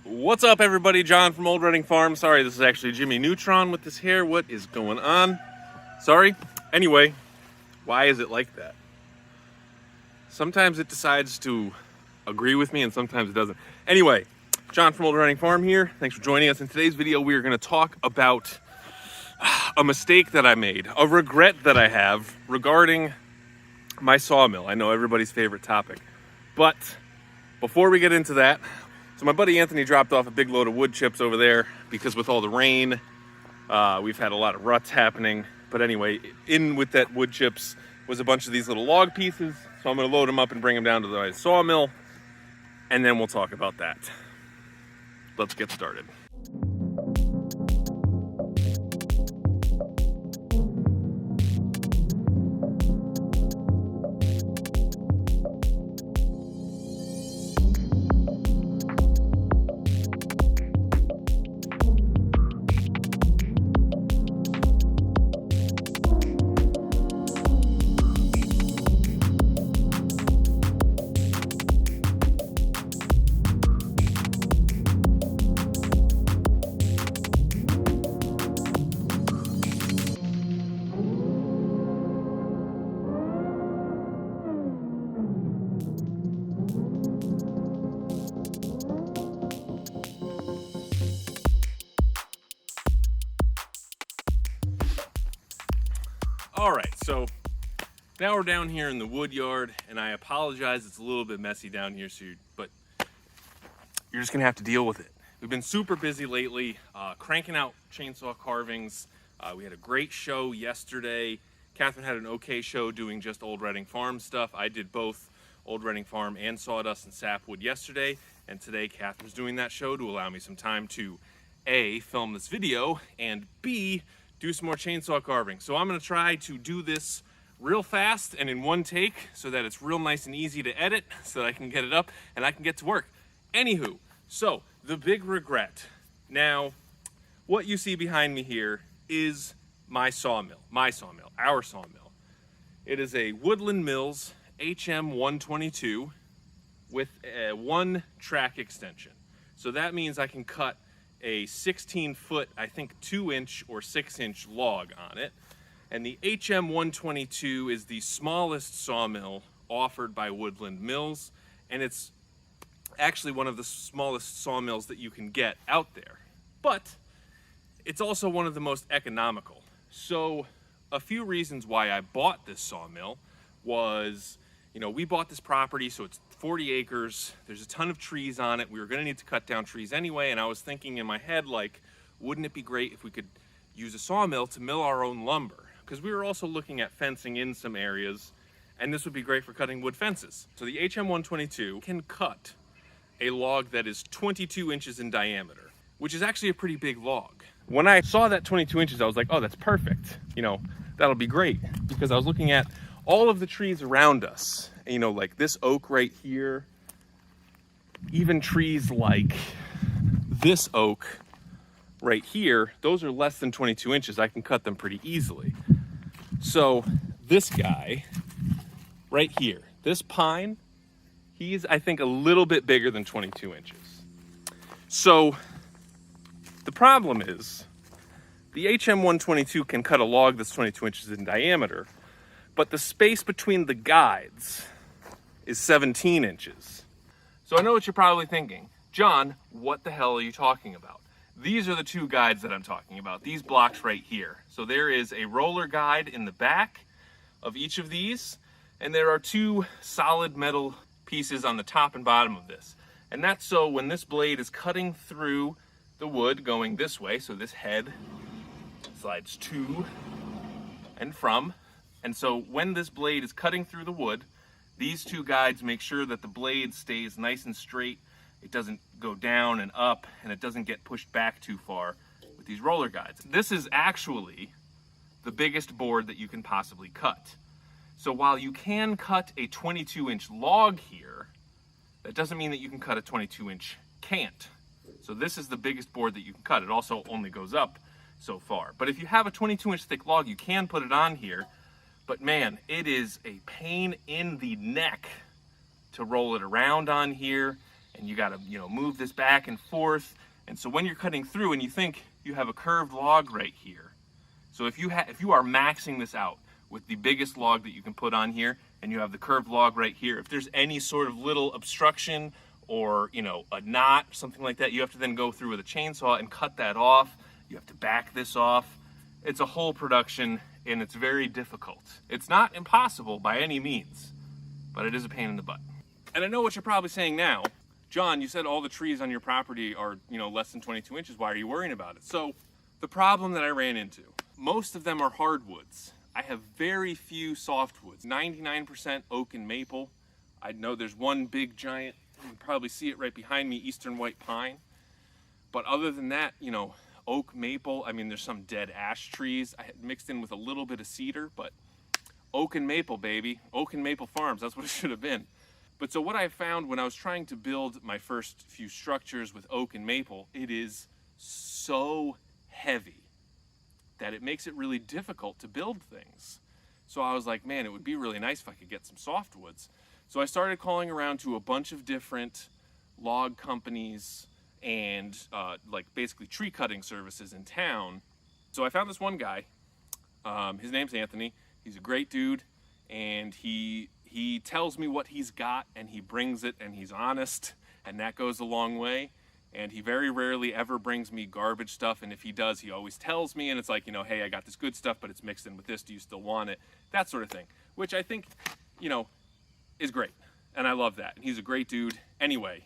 What's up, everybody? John from Old Reading Farm. Sorry, this is actually Jimmy Neutron with this hair. What is going on? Sorry. Anyway, why is it like that? Sometimes it decides to agree with me and sometimes it doesn't. Anyway, John from Old Reading Farm here. Thanks for joining us. In today's video, we are going to talk about a mistake that I made, a regret that I have regarding my sawmill. I know everybody's favorite topic. But before we get into that, so my buddy Anthony dropped off a big load of wood chips over there because with all the rain, we've had a lot of ruts happening. But anyway, in with that wood chips was a bunch of these little log pieces. So I'm going to load them up and bring them down to the sawmill, and then we'll talk about that. Let's get started. All right, so now we're down here in the wood yard, and I apologize, it's a little bit messy down here, but you're just gonna have to deal with it. We've been super busy lately, cranking out chainsaw carvings. We had a great show yesterday. Catherine had an okay show doing just Old Reading Farm stuff. I did both Old Reading Farm and sawdust and sapwood yesterday, and today Catherine's doing that show to allow me some time to A, film this video, and B, do some more chainsaw carving. So I'm gonna try to do this real fast and in one take so that it's real nice and easy to edit so that I can get it up and I can get to work. Anywho, so the big regret. Now, what you see behind me here is our sawmill. It is a Woodland Mills HM122 with a 1 track extension. So that means I can cut a 16-foot, I think 2-inch or 6-inch log on it. And the HM122 is the smallest sawmill offered by Woodland Mills, and it's actually one of the smallest sawmills that you can get out there. But it's also one of the most economical. So a few reasons why I bought this sawmill was, we bought this property, so it's 40 acres, there's a ton of trees on it. We were gonna need to cut down trees anyway, and I was thinking in my head, like, wouldn't it be great if we could use a sawmill to mill our own lumber? Because we were also looking at fencing in some areas, and this would be great for cutting wood fences. So the HM122 can cut a log that is 22 inches in diameter, which is actually a pretty big log. When I saw that 22 inches, I was like, oh, that's perfect. That'll be great, because I was looking at all of the trees around us, like this oak right here, even trees like this oak right here, those are less than 22 inches. I can cut them pretty easily. So this guy right here, this pine, he's, I think, a little bit bigger than 22 inches. So the problem is the HM122 can cut a log that's 22 inches in diameter, but the space between the guides is 17 inches. So I know what you're probably thinking. John, what the hell are you talking about? These are the two guides that I'm talking about, these blocks right here. So there is a roller guide in the back of each of these, and there are 2 solid metal pieces on the top and bottom of this. And that's so when this blade is cutting through the wood going this way, so this head slides to and from, and so when this blade is cutting through the wood, these 2 guides make sure that the blade stays nice and straight. It doesn't go down and up, and it doesn't get pushed back too far with these roller guides. This is actually the biggest board that you can possibly cut. So while you can cut a 22-inch log here, that doesn't mean that you can cut a 22-inch cant. So this is the biggest board that you can cut. It also only goes up so far. But if you have a 22-inch thick log, you can put it on here. But man, it is a pain in the neck to roll it around on here. and you gotta, you know, move this back and forth. And so when you're cutting through and you think you have a curved log right here, so if you are maxing this out with the biggest log that you can put on here, and you have the curved log right here, if there's any sort of little obstruction or, you know, a knot, something like that, you have to then go through with a chainsaw and cut that off. You have to back this off. It's a whole production, and it's very difficult. It's not impossible by any means, but it is a pain in the butt. And I know what you're probably saying now. John, you said all the trees on your property are, you know, less than 22 inches. Why are you worrying about it? So the problem that I ran into, most of them are hardwoods. I have very few softwoods, 99% oak and maple. I know there's one big giant, you can probably see it right behind me, eastern white pine. But other than that, you know, oak, maple, I mean, there's some dead ash trees. I had mixed in with a little bit of cedar, but oak and maple, baby. Oak and maple farms, that's what it should have been. But so what I found when I was trying to build my first few structures with oak and maple, it is so heavy that it makes it really difficult to build things. So I was like, man, it would be really nice if I could get some softwoods. So I started calling around to a bunch of different log companies and like basically tree cutting services in town. So I found this one guy, his name's Anthony. He's a great dude, and he tells me what he's got, and he brings it, and he's honest, and that goes a long way. And he very rarely ever brings me garbage stuff, and if he does, he always tells me, and it's like, you know, hey, I got this good stuff, but it's mixed in with this, do you still want it? That sort of thing, which I think, you know, is great, and I love that, and he's a great dude. Anyway,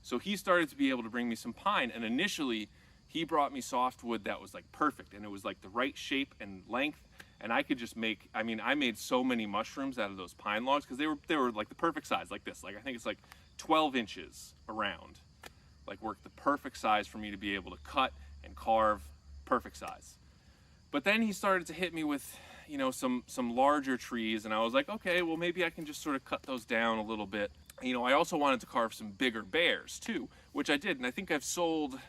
so he started to be able to bring me some pine, and initially, he brought me softwood that was like perfect, and it was like the right shape and length, and I could just make, I mean, I made so many mushrooms out of those pine logs, because they were like the perfect size, like this, like I think it's like 12 inches around. Like worked the perfect size for me to be able to cut and carve, perfect size. But then he started to hit me with, you know, some larger trees, and I was like, okay, well maybe I can just sort of cut those down a little bit. You know, I also wanted to carve some bigger bears too, which I did, and I think I've sold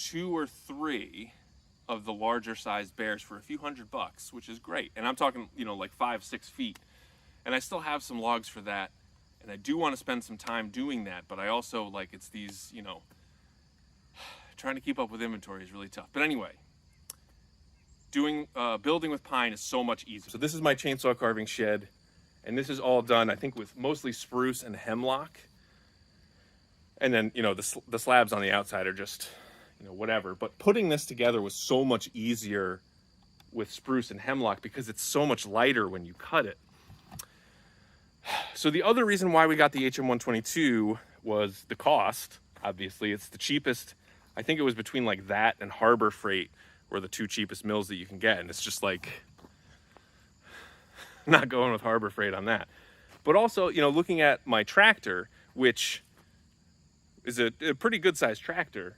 2 or 3 of the larger sized bears for a few $100, which is great. And I'm talking, you know, like 5-6 feet. And I still have some logs for that. And I do want to spend some time doing that, but I also, like, it's these, you know, trying to keep up with inventory is really tough. But anyway, building with pine is so much easier. So this is my chainsaw carving shed, and this is all done, I think, with mostly spruce and hemlock. And then, you know, the slabs on the outside are just, you know, whatever. But putting this together was so much easier with spruce and hemlock because it's so much lighter when you cut it. So the other reason why we got the HM122 was the cost. Obviously, it's the cheapest. I think it was between like that and Harbor Freight were the 2 cheapest mills that you can get. And it's just like, not going with Harbor Freight on that. But also, you know, looking at my tractor, which is a pretty good sized tractor,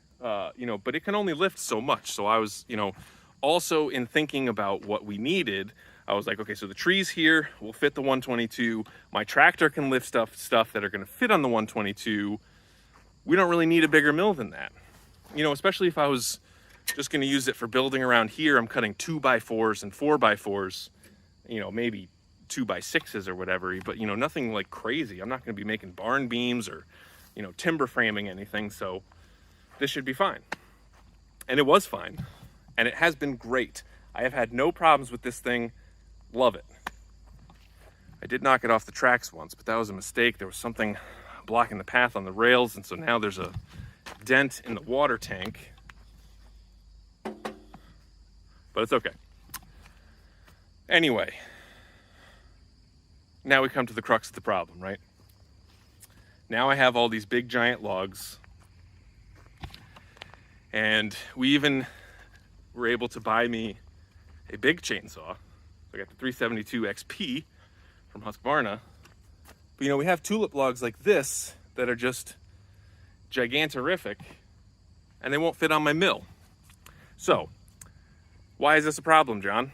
you know, but it can only lift so much. So I was, you know, also in thinking about what we needed, I was like, okay, so the trees here will fit the 122. My tractor can lift stuff that are going to fit on the 122. We don't really need a bigger mill than that. You know, especially if I was just going to use it for building around here. I'm cutting 2x4s and 4x4s, you know, maybe 2x6s or whatever, but, you know, nothing like crazy. I'm not going to be making barn beams or, you know, timber framing anything. So this should be fine. And it was fine. And it has been great. I have had no problems with this thing. Love it. I did knock it off the tracks once, but that was a mistake. There was something blocking the path on the rails, and so now there's a dent in the water tank. But it's okay. Anyway, now we come to the crux of the problem, right? Now I have all these big giant logs, and we even were able to buy me a big chainsaw. I got the 372 XP from Husqvarna. But, you know, we have tulip logs like this that are just gigantorific, and they won't fit on my mill. So, why is this a problem, John?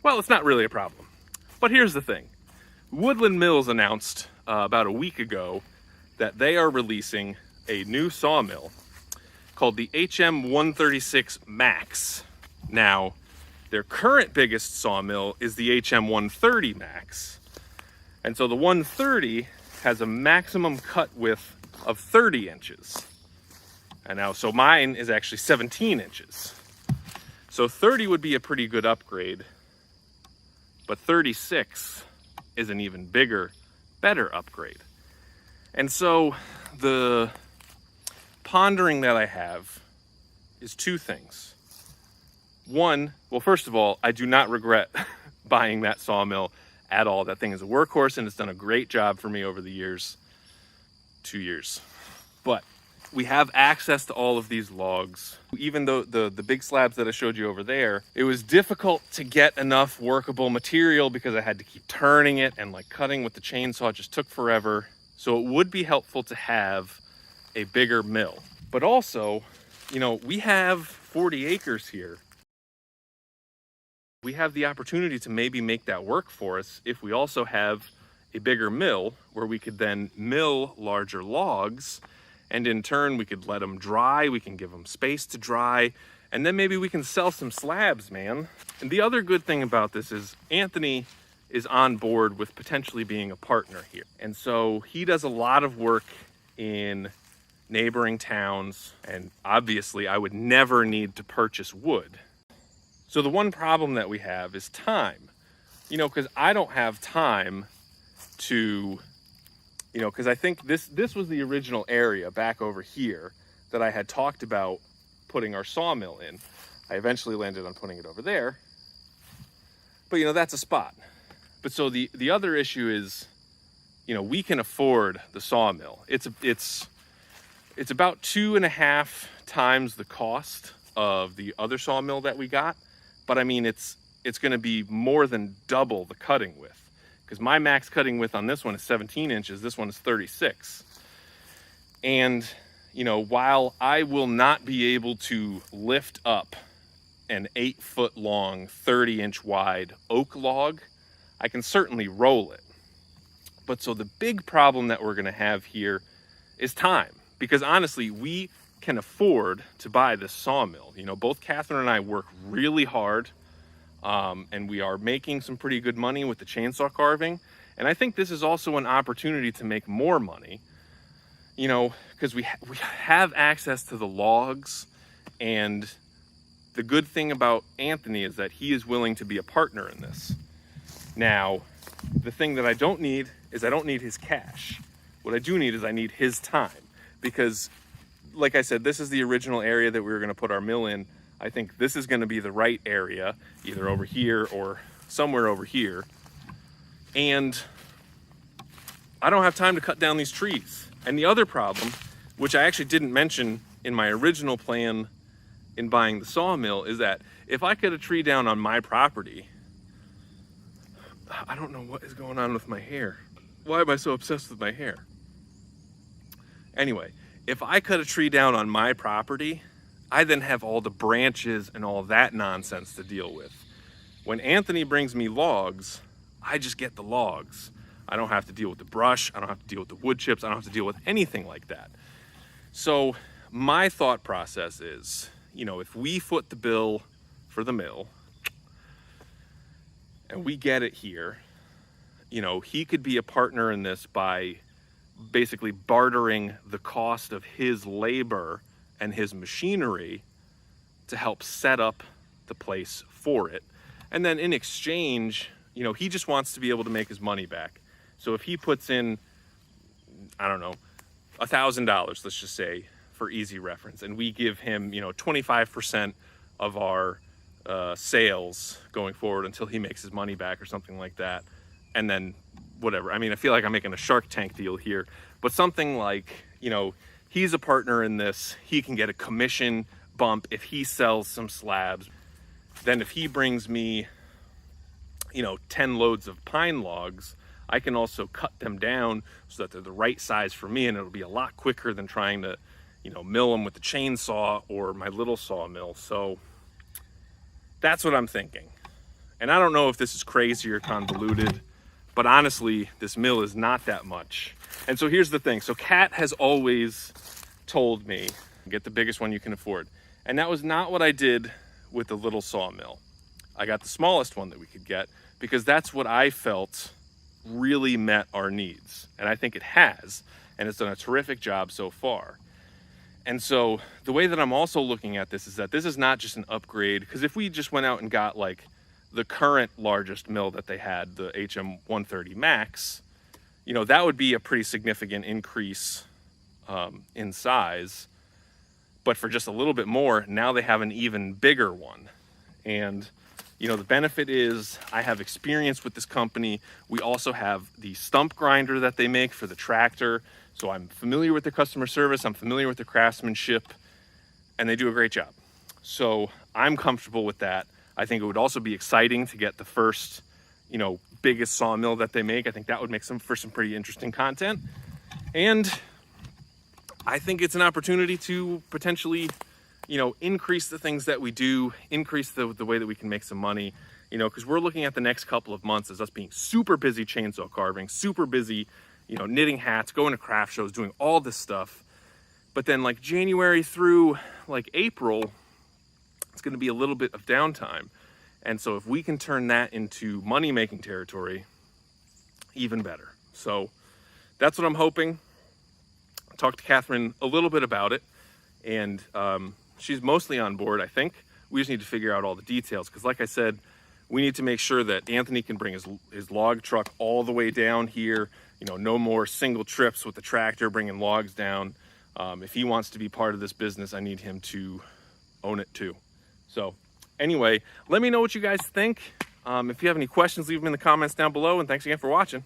Well, it's not really a problem. But here's the thing. Woodland Mills announced about a week ago that they are releasing a new sawmill called the HM136 Max. Now, their current biggest sawmill is the HM130 Max. And so the 130 has a maximum cut width of 30 inches. And now, so mine is actually 17 inches. So 30 would be a pretty good upgrade, but 36 is an even bigger, better upgrade. And so the pondering that I have is two things. One, well, first of all, I do not regret buying that sawmill at all. That thing is a workhorse and it's done a great job for me over the years, 2 years. But we have access to all of these logs. Even though the big slabs that I showed you over there, it was difficult to get enough workable material because I had to keep turning it, and like cutting with the chainsaw just took forever. So it would be helpful to have a bigger mill. But also, you know, we have 40 acres here. We have the opportunity to maybe make that work for us if we also have a bigger mill where we could then mill larger logs, and in turn we could let them dry, we can give them space to dry, and then maybe we can sell some slabs, man. And the other good thing about this is Anthony is on board with potentially being a partner here. And so he does a lot of work in neighboring towns, and obviously I would never need to purchase wood. So the one problem that we have is time, you know, because I don't have time to, you know, because I think this was the original area back over here that I had talked about putting our sawmill in. I eventually landed on putting it over there, but you know, that's a spot. But so the other issue is, you know, we can afford the sawmill. It's about 2.5 times the cost of the other sawmill that we got. But I mean, it's going to be more than double the cutting width, because my max cutting width on this one is 17 inches. This one is 36. And, you know, while I will not be able to lift up an 8-foot long, 30-inch wide oak log, I can certainly roll it. But so the big problem that we're going to have here is time, because honestly, we can afford to buy this sawmill. You know, both Catherine and I work really hard, and we are making some pretty good money with the chainsaw carving. And I think this is also an opportunity to make more money, you know, because we have access to the logs. And the good thing about Anthony is that he is willing to be a partner in this. Now, the thing that I don't need is I don't need his cash. What I do need is I need his time, because like I said, this is the original area that we were going to put our mill in. I think this is going to be the right area, either over here or somewhere over here. And I don't have time to cut down these trees. And the other problem, which I actually didn't mention in my original plan in buying the sawmill, is that if I cut a tree down on my property, I don't know what is going on with my hair. Why am I so obsessed with my hair? Anyway, if I cut a tree down on my property, I then have all the branches and all that nonsense to deal with. When Anthony brings me logs, I just get the logs. I don't have to deal with the brush. I don't have to deal with the wood chips. I don't have to deal with anything like that. So my thought process is, you know, if we foot the bill for the mill and we get it here, you know, he could be a partner in this by basically bartering the cost of his labor and his machinery to help set up the place for it. And then in exchange, you know, he just wants to be able to make his money back. So if he puts in, I don't know, $1,000, let's just say, for easy reference, and we give him, you know, 25% of our sales going forward until he makes his money back or something like that, and then whatever. I mean, I feel like I'm making a Shark Tank deal here, but something like, you know, he's a partner in this. He can get a commission bump if he sells some slabs. Then if he brings me, you know, 10 loads of pine logs, I can also cut them down so that they're the right size for me, and it'll be a lot quicker than trying to, you know, mill them with the chainsaw or my little sawmill. So that's what I'm thinking. And I don't know if this is crazy or convoluted, but honestly, this mill is not that much. And so here's the thing. So Kat has always told me, get the biggest one you can afford. And that was not what I did with the little sawmill. I got the smallest one that we could get because that's what I felt really met our needs. And I think it has, and it's done a terrific job so far. And so the way that I'm also looking at this is that this is not just an upgrade, because if we just went out and got like the current largest mill that they had, the HM 130 Max, you know, that would be a pretty significant increase in size. But for just a little bit more, now they have an even bigger one. And, you know, the benefit is I have experience with this company. We also have the stump grinder that they make for the tractor. So I'm familiar with their customer service. I'm familiar with their craftsmanship, and they do a great job. So I'm comfortable with that. I think it would also be exciting to get the first, you know, biggest sawmill that they make. I think that would make for some pretty interesting content. And I think it's an opportunity to potentially, you know, increase the things that we do, increase the way that we can make some money, you know, because we're looking at the next couple of months as us being super busy chainsaw carving, super busy, you know, knitting hats, going to craft shows, doing all this stuff. But then like January through like April, it's going to be a little bit of downtime. And so if we can turn that into money-making territory, even better. So that's what I'm hoping. I talked to Catherine a little bit about it, and she's mostly on board, I think. We just need to figure out all the details, because like I said, we need to make sure that Anthony can bring his log truck all the way down here. You know, no more single trips with the tractor bringing logs down. If he wants to be part of this business, I need him to own it too. So anyway, let me know what you guys think. If you have any questions, leave them in the comments down below, and thanks again for watching.